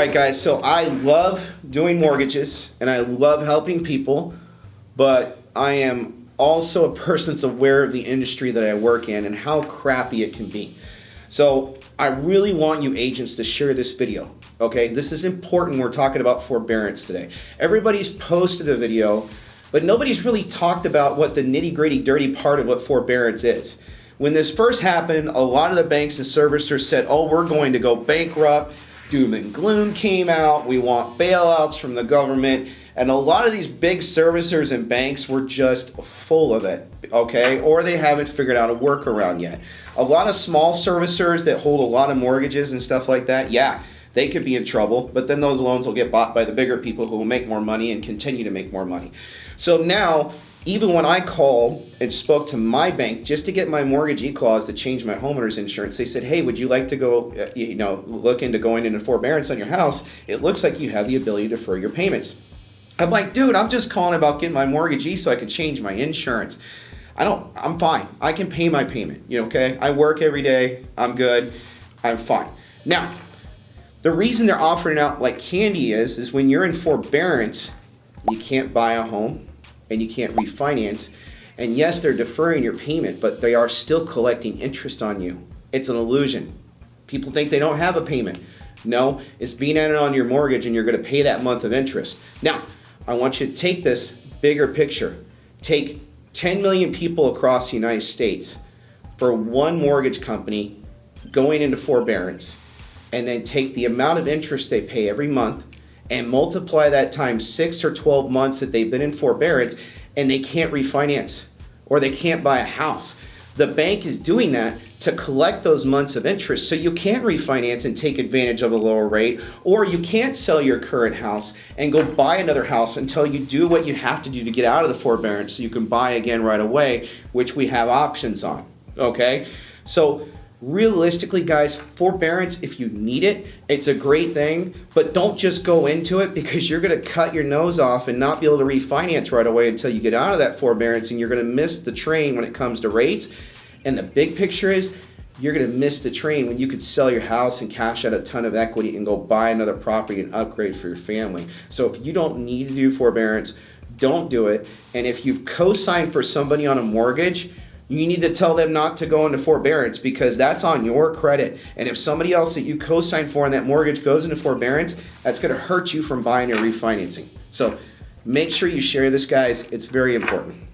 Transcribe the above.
right, guys, so I love doing mortgages and I love helping people, but I am also a person that's aware of the industry that I work in and how crappy it can be. So I really want you agents to share this video, okay? This is important. We're talking about forbearance today. Everybody's posted a video, but nobody's really talked about what the nitty-gritty, dirty part of what forbearance is. When this first happened, a lot of the banks and servicers said, oh, we're going to go bankrupt. Doom and gloom came out. We want bailouts from the government. And a lot of these big servicers and banks were just full of it, okay? Or they haven't figured out a workaround yet. A lot of small servicers that hold a lot of mortgages and stuff like that, yeah, they could be in trouble, but then those loans will get bought by the bigger people who will make more money and continue to make more money. So now, even when I called and spoke to my bank just to get my mortgagee clause to change my homeowner's insurance, they said, hey, would you like to go, look into going into forbearance on your house? It looks like you have the ability to defer your payments. I'm like, dude, I'm just calling about getting my mortgagee so I can change my insurance. I'm fine. I can pay my payment, okay? I work every day. I'm good. I'm fine. Now, the reason they're offering it out like candy is when you're in forbearance, you can't buy a home and you can't refinance. And yes, they're deferring your payment, but they are still collecting interest on you. It's an illusion. People think they don't have a payment. No, it's being added on your mortgage and you're gonna pay that month of interest. Now, I want you to take this bigger picture. Take 10 million people across the United States for one mortgage company going into forbearance, and then take the amount of interest they pay every month and multiply that times 6 or 12 months that they've been in forbearance, and they can't refinance or they can't buy a house. The bank is doing that to collect those months of interest so you can't refinance and take advantage of a lower rate, or you can't sell your current house and go buy another house until you do what you have to do to get out of the forbearance so you can buy again right away, which we have options on, okay? So realistically, guys, forbearance, if you need it, it's a great thing, but don't just go into it because you're gonna cut your nose off and not be able to refinance right away until you get out of that forbearance, and you're gonna miss the train when it comes to rates. And the big picture is you're gonna miss the train when you could sell your house and cash out a ton of equity and go buy another property and upgrade for your family. So if you don't need to do forbearance, don't do it. And if you've co-signed for somebody on a mortgage, you need to tell them not to go into forbearance because that's on your credit. And if somebody else that you co-signed for on that mortgage goes into forbearance, that's gonna hurt you from buying or refinancing. So make sure you share this, guys. It's very important.